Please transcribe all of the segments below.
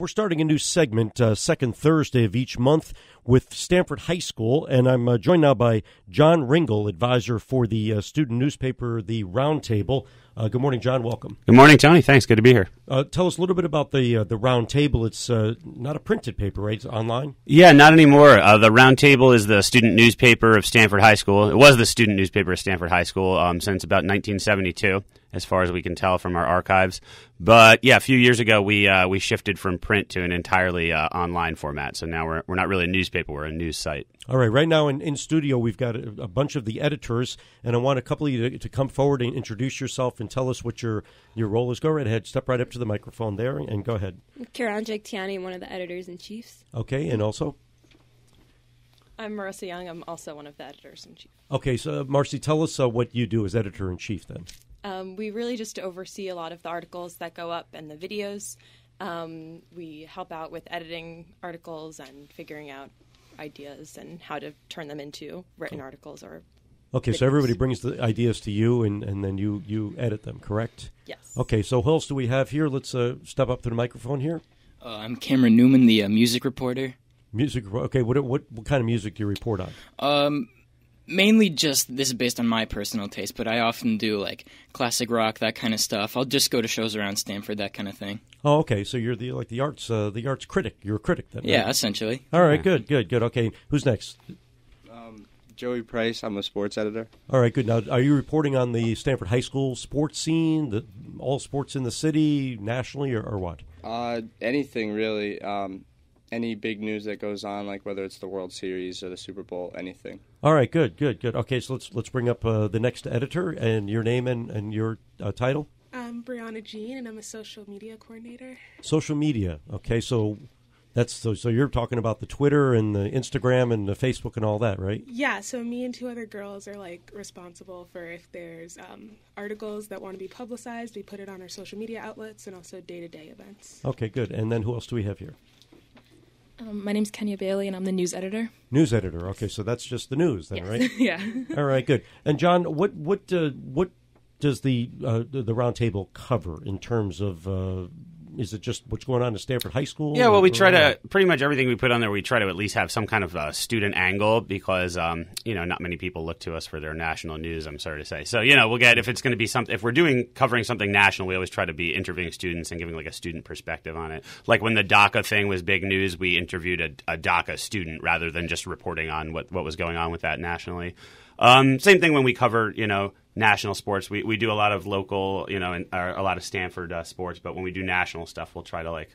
We're starting a new segment, second Thursday of each month with Stanford High School, and I'm joined now by John Ringel, advisor for the student newspaper, The Roundtable. Good morning, John. Welcome. Good morning, Tony. Thanks. Good to be here. Tell us a little bit about the Roundtable. It's not a printed paper, right? It's online? Yeah, not anymore. The Roundtable is the student newspaper of Stanford High School. It was the student newspaper of Stanford High School since about 1972, as far as we can tell from our archives. But yeah, a few years ago, we shifted from print to an entirely online format. So now we're not really a newspaper; we're a news site. All right. Right now in studio, we've got a bunch of the editors, and I want a couple of you to come forward and introduce yourself and tell us what your role is. Go right ahead. Step right up to the microphone there and go ahead. Kiran Jagtiani, one of the editors-in-chiefs. Okay, and also? I'm Marissa Young. I'm also one of the editors-in-chief. Okay, so Marcy, tell us what you do as editor-in-chief then. We really just oversee a lot of the articles that go up and the videos. We help out with editing articles and figuring out ideas and how to turn them into written articles or Okay, videos. So everybody brings the ideas to you, and then you edit them, correct? Yes. Okay, so who else do we have here? Let's step up to the microphone here. I'm Cameron Newman, the music reporter. Music. Okay, what kind of music do you report on? Mainly just, this is based on my personal taste, but I often do like classic rock, that kind of stuff. I'll just go to shows around Stanford, that kind of thing. Oh, okay. So you're the arts critic. You're a critic then. Yeah, right? Essentially. All right. Good. Okay. Who's next? Joey Price. I'm a sports editor. All right. Good. Now, are you reporting on the Stanford High School sports scene, all sports in the city, nationally, or what? Anything really. Any big news that goes on, like whether it's the World Series or the Super Bowl, anything. All right, good. Okay, so let's bring up the next editor and your name and your title. I'm Brianna Jean, and I'm a social media coordinator. Social media. Okay, so so you're talking about the Twitter and the Instagram and the Facebook and all that, right? Yeah, so me and two other girls are like responsible for if there's articles that want to be publicized, we put it on our social media outlets and also day-to-day events. Okay, good. And then who else do we have here? My name's Kenya Bailey, and I'm the news editor. News editor. Okay, so that's just the news then, yes. right? Yeah. All right, good. And John, what does the Roundtable cover in terms of? Is it just what's going on at Stanford High School? Yeah, well, we try to, pretty much everything we put on there, we try to at least have some kind of student angle because, not many people look to us for their national news, I'm sorry to say. So, we'll get, if it's going to be something, if we're covering something national, we always try to be interviewing students and giving like a student perspective on it. Like when the DACA thing was big news, we interviewed a DACA student rather than just reporting on what was going on with that nationally. Same thing when we cover, national sports. We do a lot of local, and a lot of Stanford sports, but when we do national stuff, we'll try to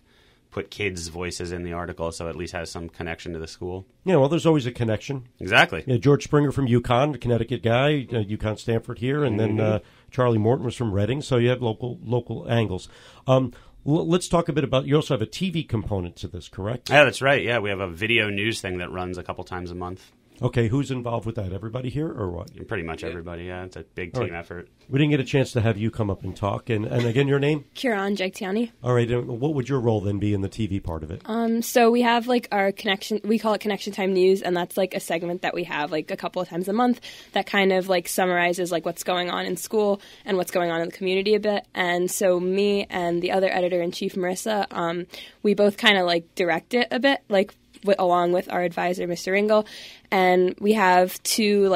put kids' voices in the article so it at least has some connection to the school. Yeah, well, there's always a connection. Exactly. Yeah, George Springer from UConn, Connecticut guy, UConn Stanford here, and then Charlie Morton was from Reading, so you have local angles. Let's talk a bit about, you also have a TV component to this, correct? Yeah, that's right. Yeah, we have a video news thing that runs a couple times a month. Okay, who's involved with that? Everybody here or what? Pretty much everybody, yeah. It's a big team effort. We didn't get a chance to have you come up and talk. And again, your name? Kiran Jagtiani. All right, and what would your role then be in the TV part of it? So we have our connection, we call it Connection Time News, and that's a segment that we have a couple of times a month that kind of summarizes what's going on in school and what's going on in the community a bit. And so me and the other editor-in-chief, Marissa, we both kind of direct it a bit, along with our advisor, Mr. Ringel, and we have two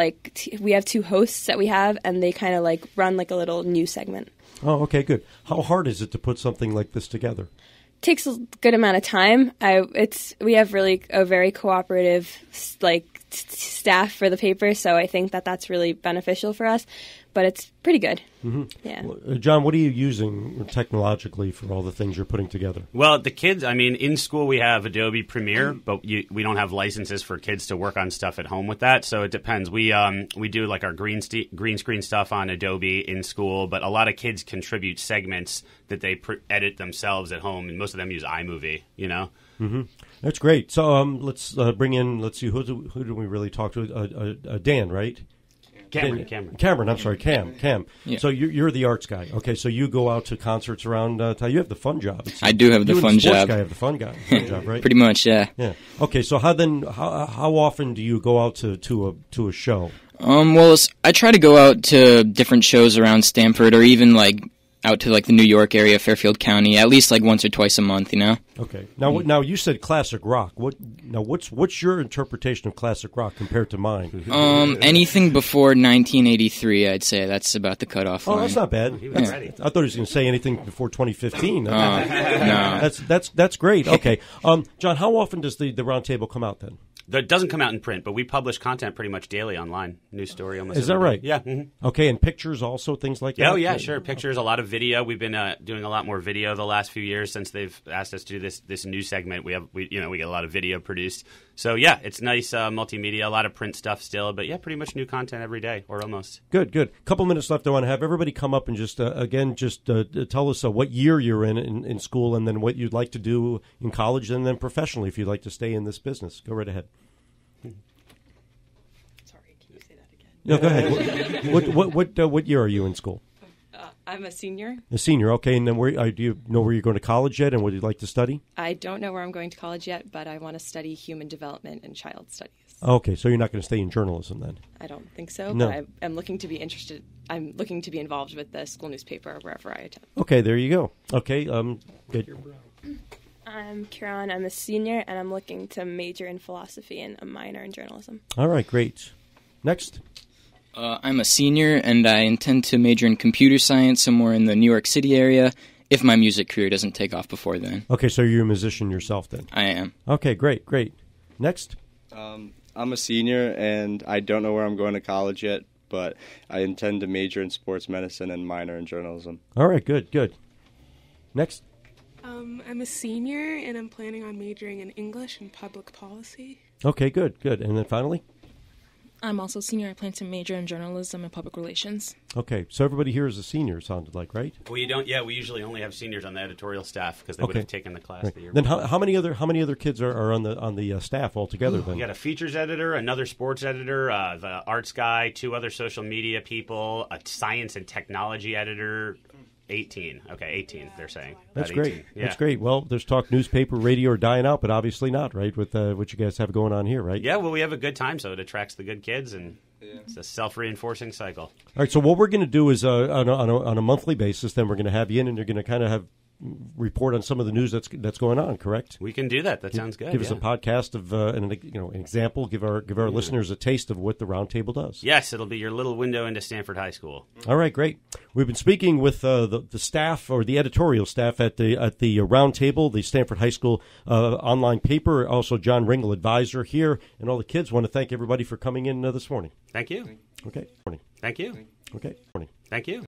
hosts that we have, and they kind of run a little news segment. Oh, okay, good. How hard is it to put something like this together? Takes a good amount of time. We have really a very cooperative staff for the paper, so I think that's really beneficial for us. But it's pretty good. Mm-hmm. Yeah. Well, John, what are you using technologically for all the things you're putting together? Well, the kids, in school we have Adobe Premiere, but we don't have licenses for kids to work on stuff at home with that, so it depends. We do our green screen stuff on Adobe in school, but a lot of kids contribute segments that they edit themselves at home, and most of them use iMovie, Mm-hmm. That's great. So let's bring in, let's see, who do we really talk to? Dan, right? Cameron, I'm sorry, Cam. Yeah. So you're the arts guy. Okay, so you go out to concerts around town. You have the fun job. I do have the fun job. You and the sports guy have the fun job, right? Pretty much, yeah. Yeah. Okay, so how often do you go out to a show? Well, I try to go out to different shows around Stanford, or even out to like the New York area, Fairfield County, at least like once or twice a month, you know. Okay. Now you said classic rock. What's your interpretation of classic rock compared to mine? Anything before 1983, I'd say that's about the cutoff line. Oh, that's not bad. I thought he was going to say anything before 2015. No. That's great. Okay. John, how often does the roundtable come out then? It doesn't come out in print, but we publish content pretty much daily online. News story almost. Is that right? Yeah. Mm-hmm. Okay, and pictures also, things like that? Oh, yeah, sure. Pictures, a lot of video. We've been doing a lot more video the last few years since they've asked us to do this news segment. We get a lot of video produced. So, yeah, it's nice multimedia, a lot of print stuff still, but, yeah, pretty much new content every day, or almost. Good. Couple minutes left. I want to have everybody come up and just tell us what year you're in school, and then what you'd like to do in college, and then professionally if you'd like to stay in this business. Go right ahead. No, go ahead. What year are you in school? I'm a senior. A senior, okay. And then do you know where you're going to college yet, and what you'd like to study? I don't know where I'm going to college yet, but I want to study human development and child studies. Okay, so you're not going to stay in journalism then? I don't think so, no. But I'm looking to be interested. I'm looking to be involved with the school newspaper wherever I attend. Okay, there you go. Okay, good. I'm Kieran. I'm a senior, and I'm looking to major in philosophy and a minor in journalism. All right, great. Next. I'm a senior, and I intend to major in computer science somewhere in the New York City area if my music career doesn't take off before then. Okay, so you're a musician yourself then? I am. Okay, great. Next? I'm a senior, and I don't know where I'm going to college yet, but I intend to major in sports medicine and minor in journalism. All right, good. Next? I'm a senior, and I'm planning on majoring in English and public policy. Okay, good. And then finally? I'm also a senior. I plan to major in journalism and public relations. Okay, so everybody here is a senior, it sounded like, right? We don't. Yeah, we usually only have seniors on the editorial staff because they would have taken the class the year Then before. how many other kids are on the staff altogether? Then we got a features editor, another sports editor, the arts guy, 2 other social media people, a science and technology editor. 18. Okay, 18, they're saying. That's About great. 18. Yeah. That's great. Well, there's talk newspaper, radio are dying out, but obviously not, right, with what you guys have going on here, right? Yeah, well, we have a good time, so it attracts the good kids, and it's a self-reinforcing cycle. All right, so what we're going to do is on a monthly basis, then we're going to have you in, and you're going to kind of have report on some of the news that's going on, correct? We can do that. That sounds good. Give us a podcast of an example. Give our listeners a taste of what the roundtable does. Yes, it'll be your little window into Stanford High School. All right, great. We've been speaking with the staff or the editorial staff at the roundtable, the Stanford High School online paper. Also, John Ringel, advisor here, and all the kids. Want to thank everybody for coming in this morning. Thank you. Okay. Morning. Thank you. Okay. Morning. Thank you.